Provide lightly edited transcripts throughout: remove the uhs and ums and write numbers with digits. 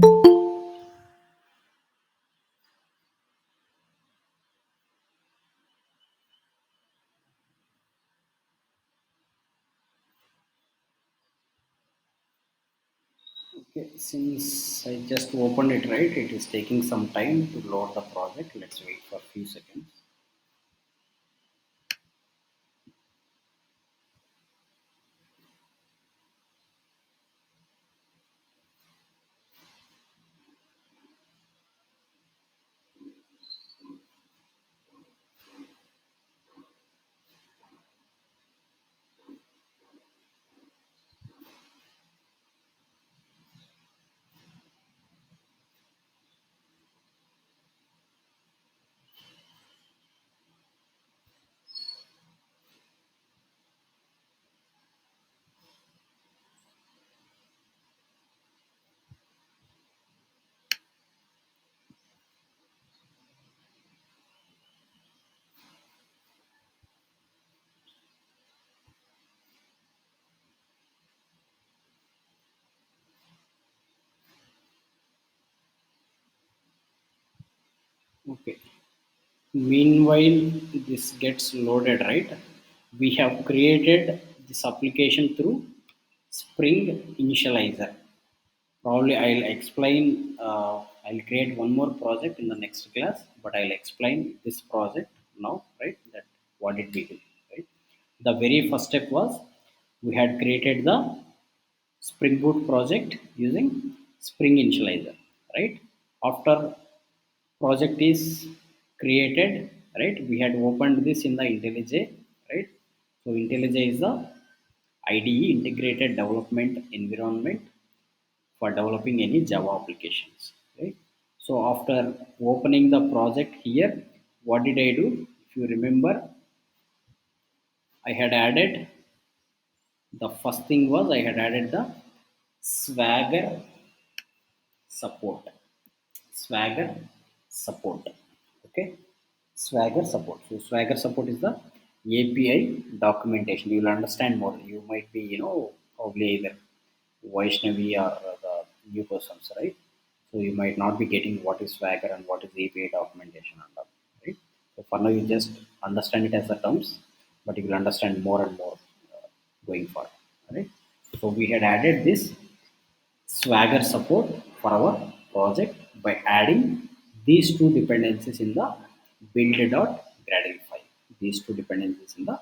Okay, since I just opened it, right, it is taking some time to load the project. Let's wait for a few seconds. Okay. Meanwhile, this gets loaded, right? We have created this application through Spring Initializer. Probably I'll explain, I'll create one more project in the next class, but I'll explain this project now, right? That what did we do, right? The very first step was we had created the Springboot project using Spring Initializer, right? After project is created, right? We had opened this in the IntelliJ, right? So IntelliJ is the IDE integrated development environment for developing any Java applications, right? So after opening the project here, what did I do? If you remember, I had added the first thing was I had added the Swagger support. Swagger support. Okay, Swagger support. So Swagger support is the API documentation. You will understand more. You might be, probably either Vaishnavi or the new persons, right? So you might not be getting what is Swagger and what is API documentation and all, right? So for now, you just understand it as the terms, but you will understand more and more going forward, right? So we had added this Swagger support for our project by adding these two dependencies in the build.gradle file. These two dependencies in the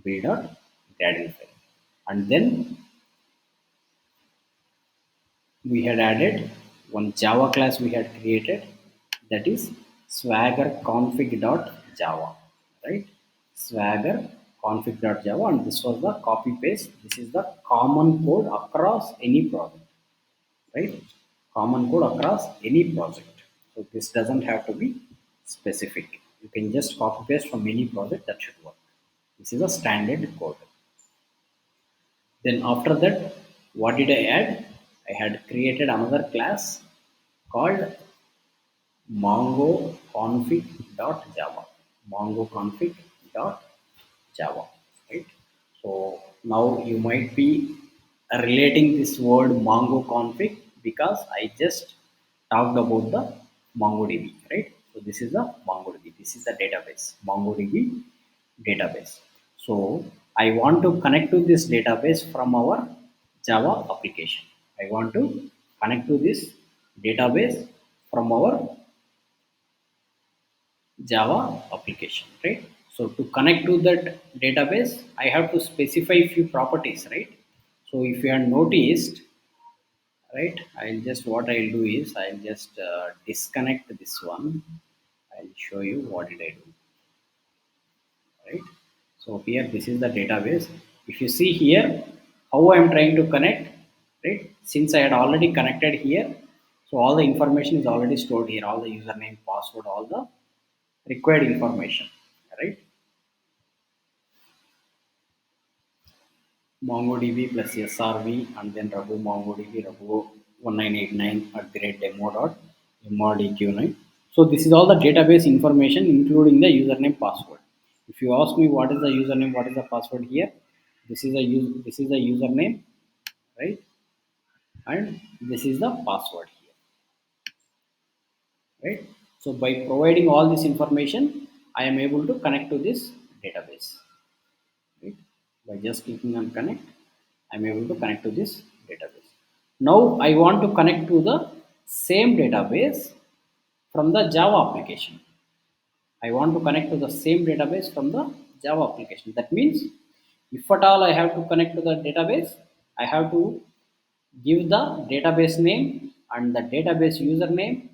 build.gradle file. And then we had added one Java class we had created, that is swagger config.java, right? Swagger config.java, and this was the copy paste. This is the common code across any project, right? Common code across any project. So this doesn't have to be specific. You can just copy paste from any project, that should work. This is a standard code. Then after that, what did I add? I had created another class called mongoconfig.java. Mongoconfig.java, right? So now you might be relating this word mongoconfig because I just talked about the MongoDB, right? So this is the MongoDB. This is the database, MongoDB database. So I want to connect to this database from our Java application. I want to connect to this database from our Java application, right? So to connect to that database, I have to specify few properties, right? So if you have noticed, right, I'll just what I'll do is I'll just disconnect this one. I'll show you what did I do, right? So here this is the database. If you see here how I'm trying to connect, right? Since I had already connected here, so all the information is already stored here, all the username, password, all the required information, right? MongoDB plus SRV and then Raghu MongoDB Raghu 1989 at the rate demo dot mrdq9. So this is all the database information including the username password. If you ask me what is the username, what is the password here, this is the username, right? And this is the password here. right? So by providing all this information, I am able to connect to this database, right? By just clicking on connect, I'm able to connect to this database. Now I want to connect to the same database from the Java application. I want to connect to the same database from the Java application. That means if at all I have to connect to the database, I have to give the database name and the database username,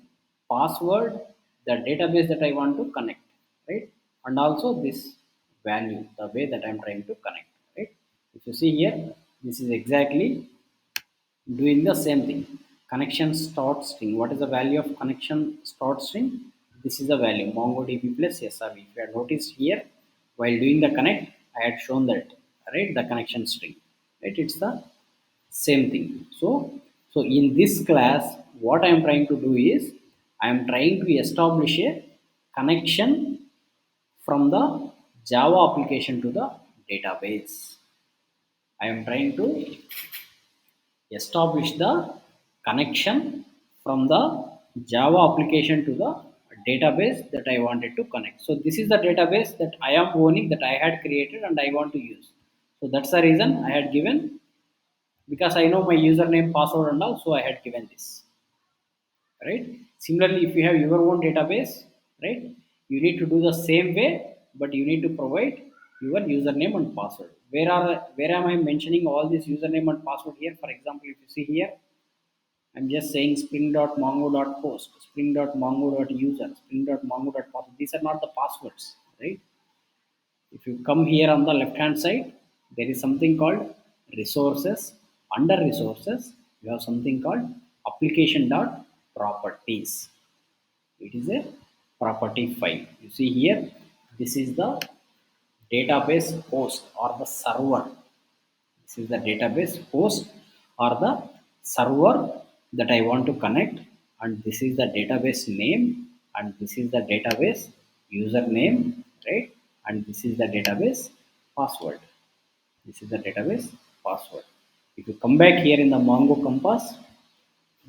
password, the database that I want to connect, right? And also this value, the way that I'm trying to connect, right? If you see here, this is exactly doing the same thing. Connection start string. What is the value of connection start string? This is the value MongoDB plus SRV. If you have noticed here, while doing the connect, I had shown that, right? The connection string, right? It's the same thing. So in this class, what I am trying to do is I am trying to establish a connection from the Java application to the database. I am trying to establish the connection from the Java application to the database that I wanted to connect. So this is the database that I am owning, that I had created and I want to use. So that's the reason I had given, because I know my username, password and all, so I had given this, right? Similarly, if you have your own database, right, you need to do the same way, but you need to provide your username and password. Where am I mentioning all this username and password here? For example, if you see here, I'm just saying spring.mongo.post, spring.mongo.user, spring.mongo.password. These are not the passwords, right? If you come here on the left hand side, there is something called resources. Under resources, you have something called application.properties. It is a property file. You see here, this is the database host or the server. This is the database host or the server that I want to connect, and this is the database name, and this is the database username, right? And this is the database password. This is the database password. If you come back here in the Mongo Compass,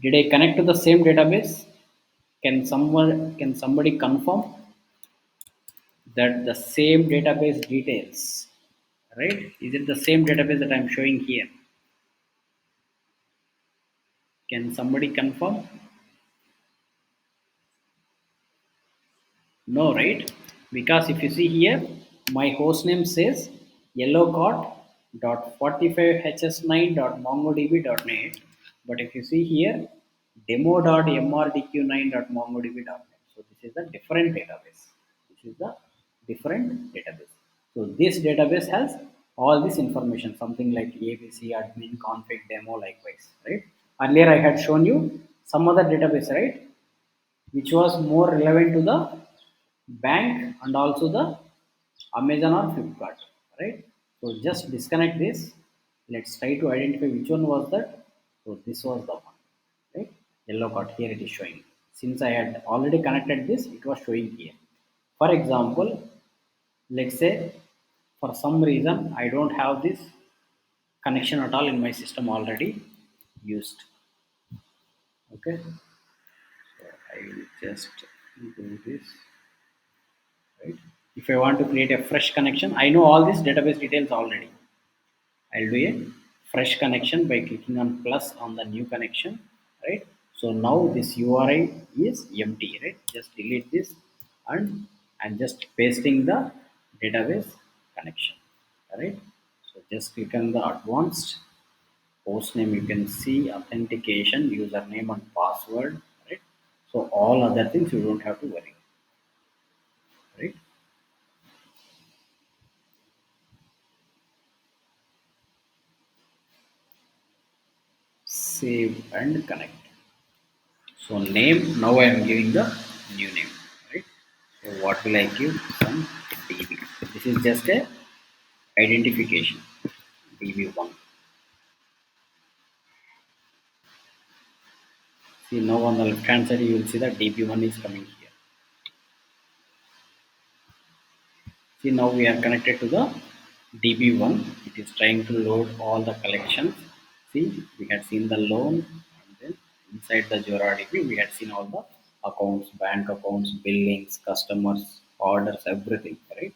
did I connect to the same database? Can somebody confirm that the same database details, right? Is it the same database that I'm showing here? Can somebody confirm? No, right? Because if you see here, my host name says yellowcot.45hs9.mongodb.net. But if you see here, demo.mrdq9.mongodb.net. So this is the different database. This is the different database. So this database has all this information, something like ABC, admin, config, demo, likewise, right? Earlier I had shown you some other database, right? Which was more relevant to the bank and also the Amazon or Flipkart, right? So just disconnect this. Let's try to identify which one was that. So this was the one, right? Yellow card here it is showing. Since I had already connected this, it was showing here. For example, let's say for some reason I don't have this connection at all in my system already used. Okay, so I will just do this. Right? If I want to create a fresh connection, I know all these database details already. I'll do a fresh connection by clicking on plus on the new connection, right? So now this URI is empty, right? Just delete this and I'm just pasting the database connection, right? So just click on the advanced host name. You can see authentication, username and password, right? So all other things you don't have to worry, right? Save and connect. So name, now I am giving the new name, right? So what will I give? Some DB. This is just a identification, DB1. See now on the left hand side you will see that DB1 is coming here. See now we are connected to the DB1. It is trying to load all the collections. See, we had seen the loan and then inside the Jora DB we had seen all the accounts, bank accounts, billings, customers, orders, everything, right?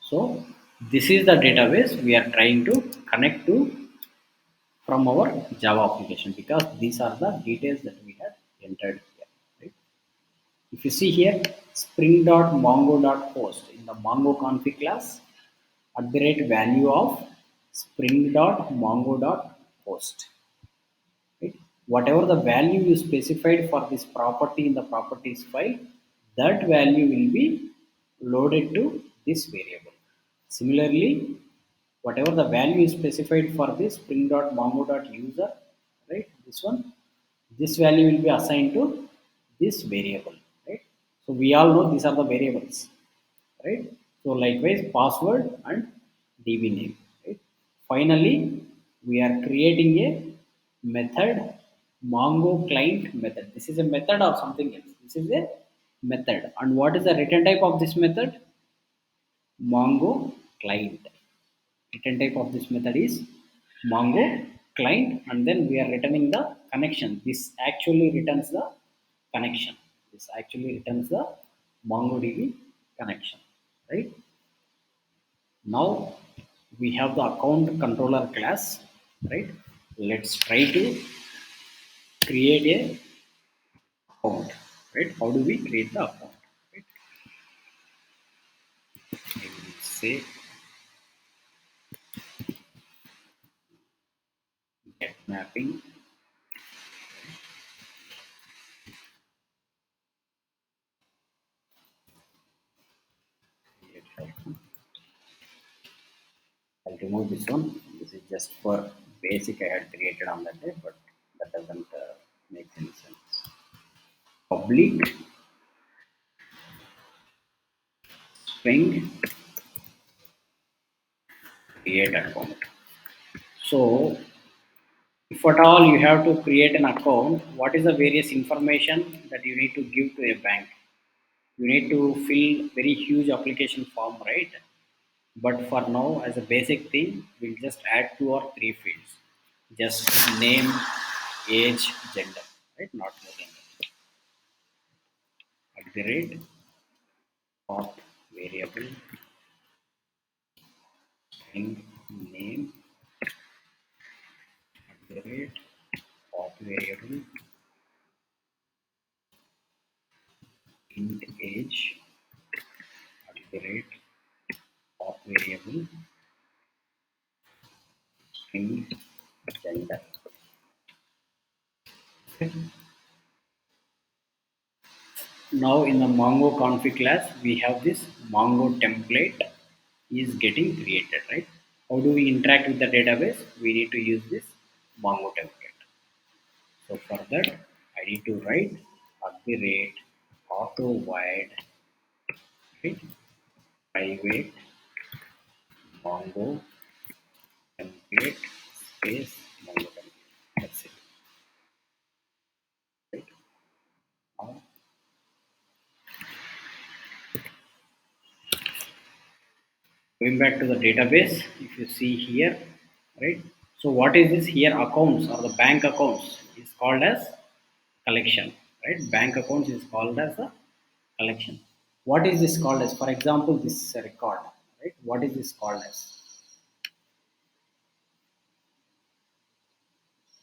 So this is the database we are trying to connect to from our Java application, because these are the details that we have entered here. Right? If you see here, spring.mongo.post in the Mongo config class, at the rate value of spring.mongo.post. Right? Whatever the value you specified for this property in the properties file, that value will be loaded to this variable. Similarly, whatever the value is specified for this spring.mongo.user, right? This one, this value will be assigned to this variable, right? So we all know these are the variables, right? So likewise, password and DB name, right? Finally, we are creating a method, Mongo client method. This is a method or something else. This is a method. And what is the return type of this method? Mongo client. Return type of this method is Mongo client, and then we are returning the connection. This actually returns the connection. This actually returns the MongoDB connection, right? Now we have the account controller class, right? Let's try to create a account, right? How do we create the account? Right? I will say get mapping. Create account. I'll remove this one. This is just for basic I had created on that day, but that doesn't make any sense. Public string create account. So if at all you have to create an account, what is the various information that you need to give to a bank? You need to fill very huge application form, right? But for now, as a basic thing, we'll just add two or three fields. Just name, age, gender, right? Not more than that. At the rate of variable string name, at the rate of variable int age, at the rate of variable string gender. Okay. Now in the Mongo config class, we have this Mongo template is getting created, right? How do we interact with the database? We need to use this Mongo template. So for that, I need to write at the rate auto void, right? Private Mongo template space Mongo template. That's it. Right? Now, going back to the database, if you see here, right? So what is this here? Accounts or the bank accounts is called as collection, right? Bank accounts is called as a collection. What is this called as? For example, this record, right? What is this called as?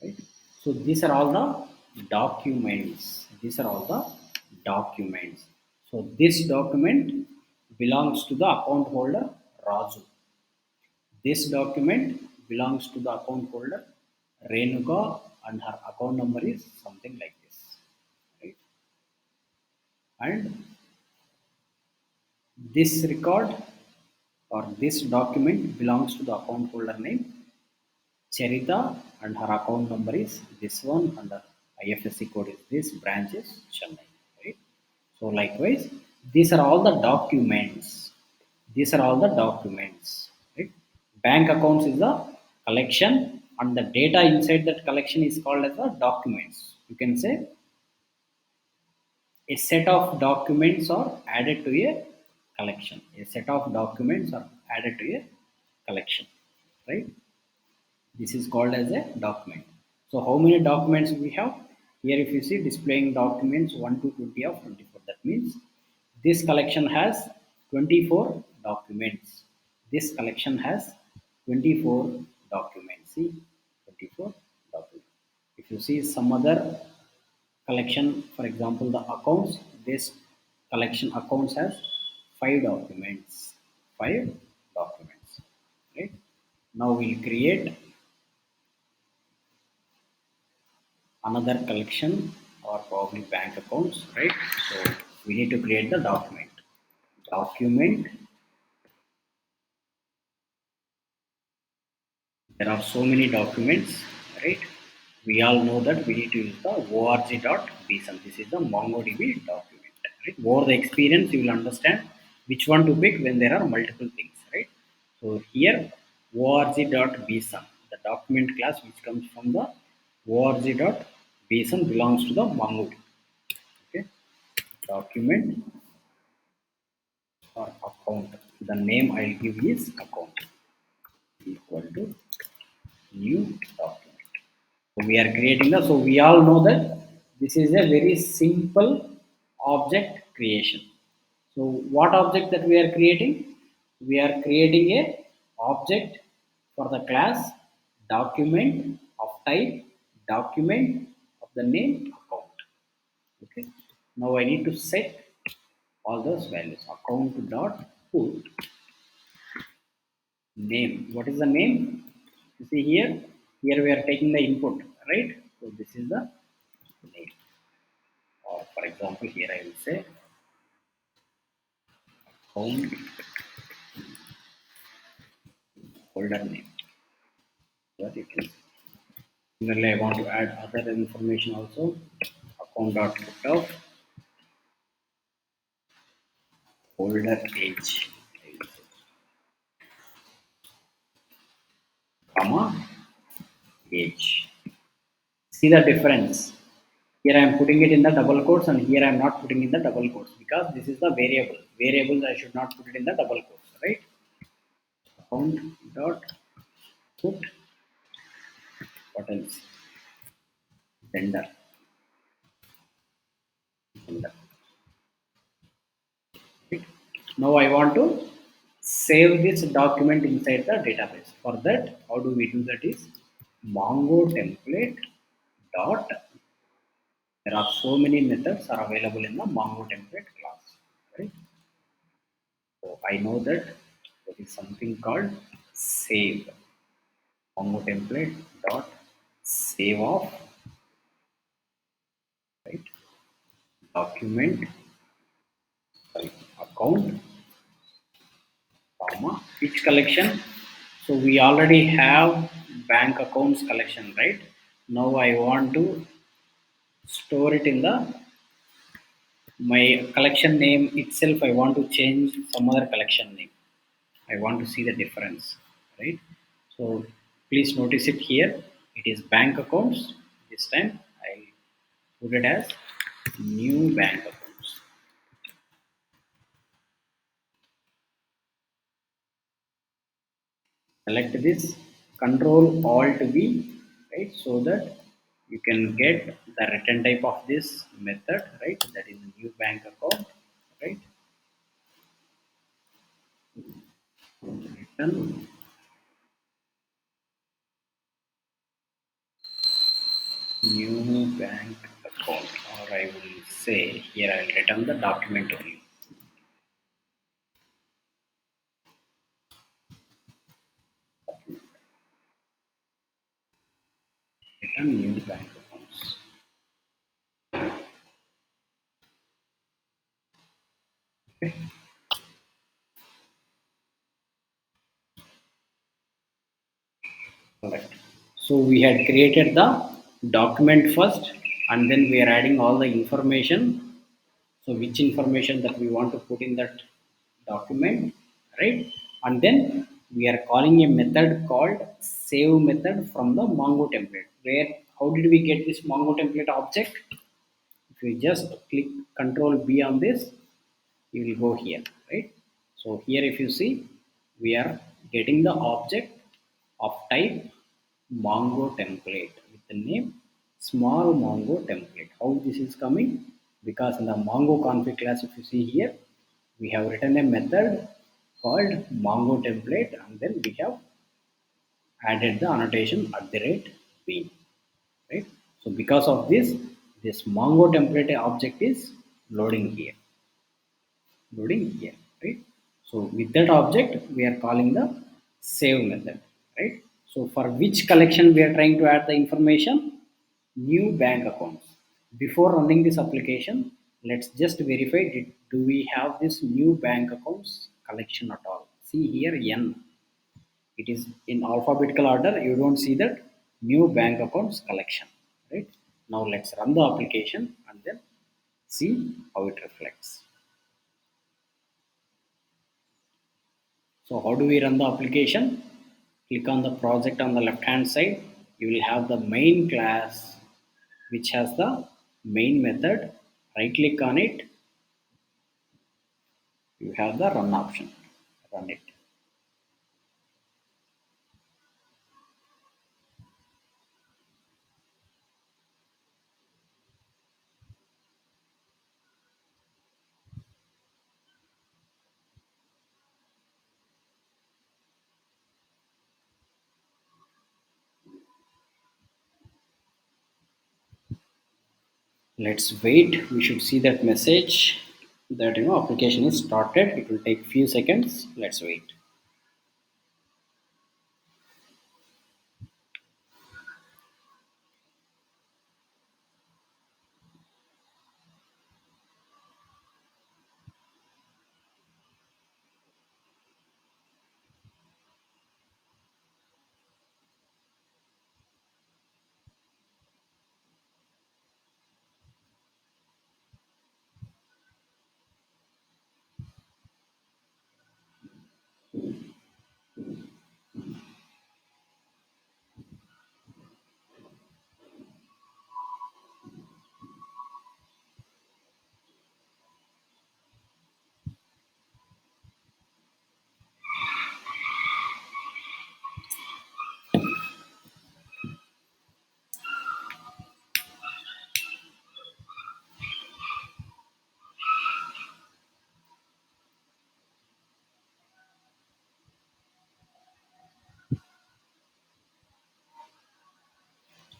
Right? So these are all the documents. These are all the documents. So this document belongs to the account holder Raju. This document belongs to the account holder Renuka, and her account number is something like this. Right? And this record or this document belongs to the account holder name Charita, and her account number is this one, and the IFSC code is this, branch is Chennai. Right? So likewise, these are all the documents. These are all the documents. Right? Bank accounts is the collection, and the data inside that collection is called as the documents. You can say a set of documents are added to a collection. A set of documents are added to a collection. Right? This is called as a document. So how many documents we have? Here if you see displaying documents 1 to 20 of 24. That means this collection has 24 documents. This collection has 24 documents. See 24 documents. If you see some other collection, for example the accounts, this collection accounts has 5 documents. 5 documents. Right? Now we'll create another collection or probably bank accounts, right? So we need to create the document. Document, there are so many documents, right? We all know that we need to use the org.bsum. This is the MongoDB document, right? Over the experience, you will understand which one to pick when there are multiple things, right? So here, org.bsum, the document class which comes from the org.bsum belongs to the MongoDB. Okay, document or account. The name I'll give is account equal to new document. So we are creating the, so we all know that this is a very simple object creation. So what object that we are creating? We are creating a object for the class document of type document of the name account. Okay. Now I need to set all those values. Account dot put name. What is the name? You see here. Here we are taking the input, right? So this is the name. Or for example, here I will say account holder name. That you can see. Similarly, I want to add other information also. Account dot put of holder age, comma age. See the difference. Here I am putting it in the double quotes and here I am not putting in the double quotes because this is the variable. Variables I should not put it in the double quotes, right? Account dot put what else? Vendor. Vendor. Right? Now I want to save this document inside the database. For that, how do we do that is Mongo template dot. There are so many methods are available in the Mongo template class. Right? So I know that there is something called save. Mongo template dot save of right document sorry, account comma which collection. So we already have bank accounts collection, right? Now I want to store it in the my collection name itself. I want to change some other collection name. I want to see the difference, right? So please notice it here. It is bank accounts. This time I put it as new bank accounts. Select this control alt V, right? So that you can get the return type of this method, right? That is new bank account, right? Return new bank account, or I will say here I'll return the document only. Return new bank accounts. Okay. Correct. So we had created the document first, and then we are adding all the information. So which information that we want to put in that document, right? And then we are calling a method called save method from the Mongo template. Where how did we get this Mongo template object? If you just click Control B on this, you will go here, right? So here if you see, we are getting the object of type Mongo template with the name small Mongo template. How this is coming? Because in the Mongo config class, if you see here, we have written a method called Mongo template, and then we have added the annotation at the rate bean, right? So because of this, this Mongo template object is loading here, loading here, right? So with that object, we are calling the save method, right? So for which collection we are trying to add the information? New bank accounts. Before running this application, let's just verify do we have this new bank accounts collection at all. See here n, it is in alphabetical order. You don't see that new bank accounts collection, right? Now let's run the application and then see how it reflects. So how do we run the application? Click on the project on the left hand side. You will have the main class which has the main method. Right click on it. You have the run option. Run it. Let's wait. We should see that message that application is started. It will take few seconds. Let's wait.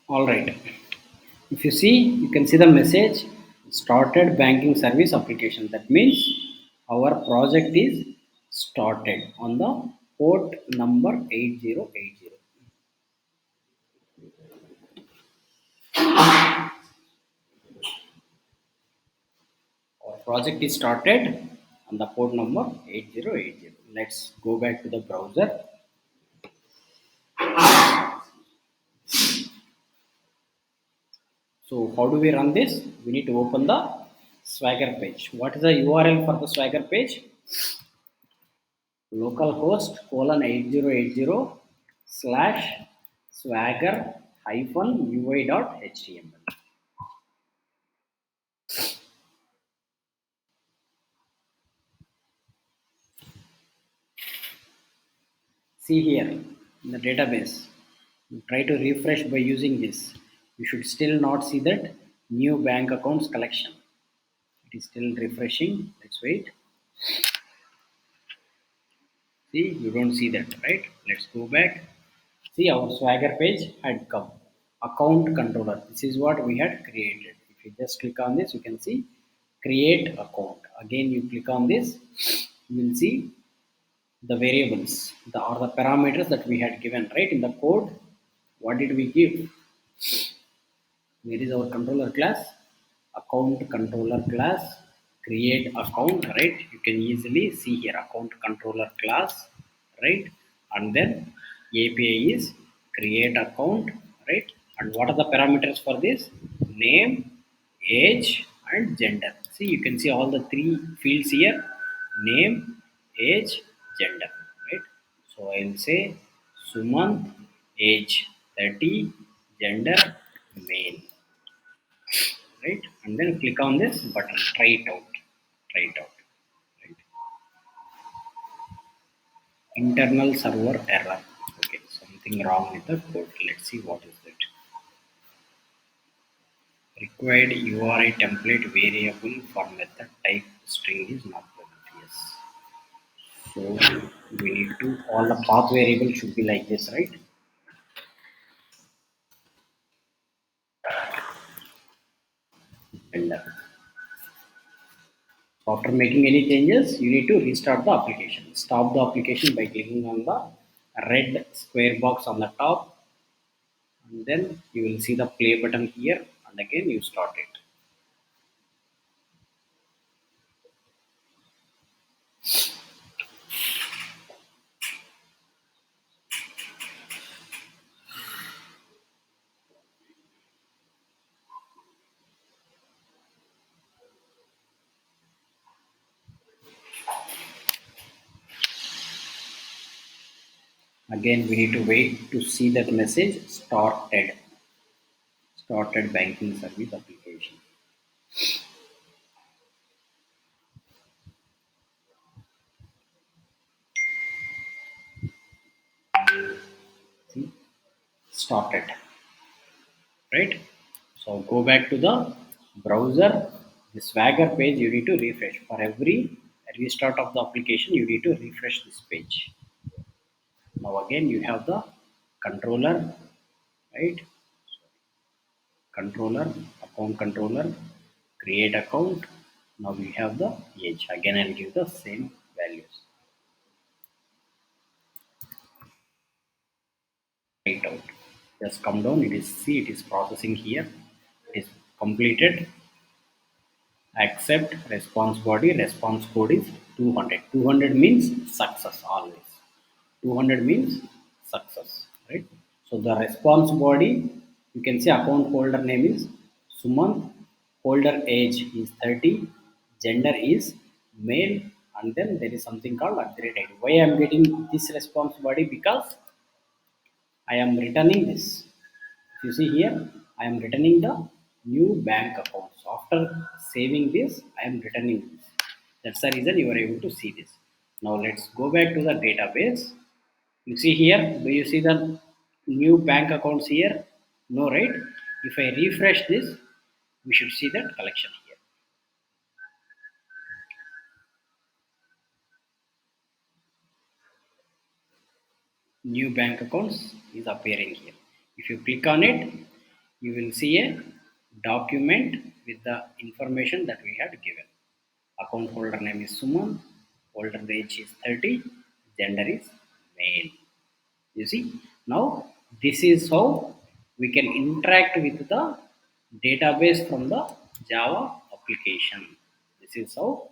All right. If you see, you can see the message started banking service application. That means our project is started on the port number 8080. Our project is started on the port number 8080. Let's go back to the browser. So how do we run this? We need to open the Swagger page. What is the URL for the Swagger page? Localhost colon 8080 slash swagger hyphen ui dot html. See here in the database, you try to refresh by using this. You should still not see that new bank accounts collection. It is still refreshing. Let's wait. See, you don't see that, right? Let's go back. See, our Swagger page had come. Account controller. This is what we had created. If you just click on this, you can see create account. Again, you click on this, you will see the variables, or the parameters that we had given, right? In the code, what did we give? Where is our controller class? Account controller class, create account, right? You can easily see here account controller class, right? And then API is create account, right? And what are the parameters for this? Name, age, and gender. See, you can see all the three fields here: name, age, gender, right? So I'll say Sumant, age 30, gender male, right? And then click on this button, try it out, try it out, right? Internal server error. Okay, something wrong with the code. Let's see what is that. Required URI template variable for method type string is not present. Yes. So we need to all the path variable should be like this, right? And after making any changes, you need to restart the application. Stop the application by clicking on the red square box on the top, and then you will see the play button here, and again you start it. Again, we need to wait to see that message started banking service application. See, started, right? So go back to the browser. The Swagger page you need to refresh. For every restart of the application, you need to refresh this page. Now again you have the controller, right? Controller, account controller, create account. Now we have the age. Again I'll give the same values. Right out. Just come down. It is see it is processing here. It is completed. Accept response body. Response code is 200. 200 means success always. 200 means success, right? So the response body, you can see account holder name is Sumant, holder age is 30, gender is male, and then there is something called upgrade ID. Why I am getting this response body? Because I am returning this. If you see here, I am returning the new bank accounts. After saving this, I am returning this. That's the reason you are able to see this. Now let's go back to the database. You see here, do you see the new bank accounts here? No, right? If I refresh this, we should see that collection here. New bank accounts is appearing here. If you click on it, you will see a document with the information that we had given. Account holder name is Suman, holder age is 30, gender is male. You see, now this is how we can interact with the database from the Java application. This is how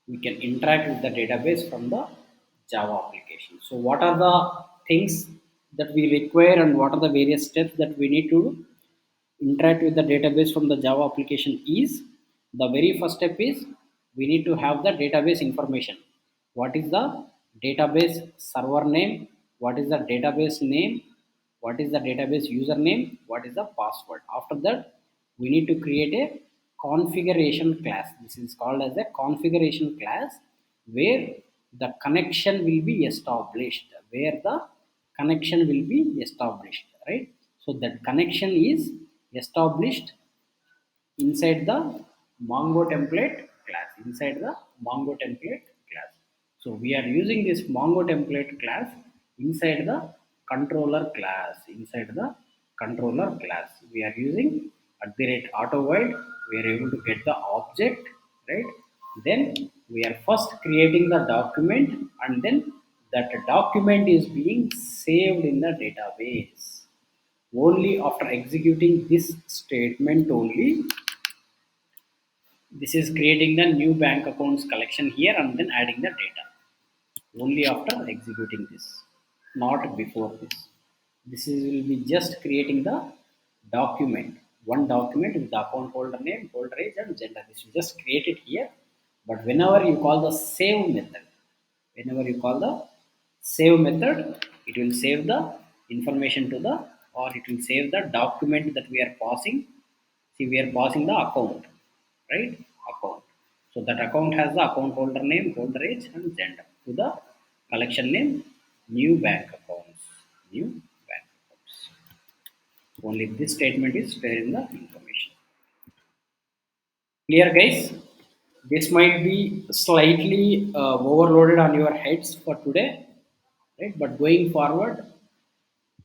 we can interact with the database from the Java application. So what are the things that we require and what are the various steps that we need to interact with the database from the Java application is the very first step is we need to have the database information. What is the database server name? What is the database name? What is the database username? What is the password? After that, we need to create a configuration class. This is called as a configuration class where the connection will be established. Where the connection will be established, right? So that connection is established inside the Mongo template class. Inside the Mongo template class. So we are using this Mongo template class inside the controller class. Inside the controller class, we are using @auto void. We are able to get the object, right? Then we are first creating the document, and then that document is being saved in the database. Only after executing this statement only, this is creating the new bank accounts collection here and then adding the data. Only after executing this, not before this. This is will be just creating the document, one document with the account holder name, holder age, and gender. This is just created here. But whenever you call the save method, whenever you call the save method, it will save the information to the, or it will save the document that we are passing. See, we are passing the account, right? Account. So that account has the account holder name, holder age, and gender. To the collection name, new bank accounts. New bank accounts. Only this statement is sparing the information. Clear, guys? This might be slightly overloaded on your heads for today, right? But going forward,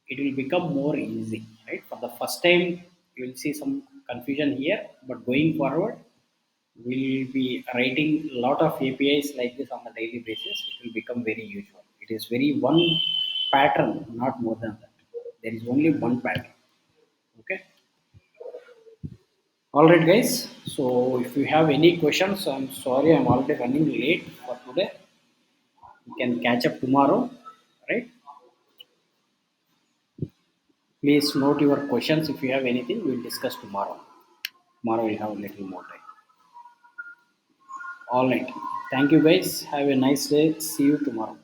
it will become more easy, right? For the first time, you will see some confusion here, but going forward, we'll be writing a lot of APIs like this on a daily basis. It will become very usual. It is very one pattern, not more than that. There is only one pattern. Okay. All right, guys. So if you have any questions, I'm sorry I'm already running late for today. We can catch up tomorrow, right? Please note your questions. If you have anything, we'll discuss tomorrow. Tomorrow we'll have a little more time. All right. Thank you, guys. Have a nice day. See you tomorrow.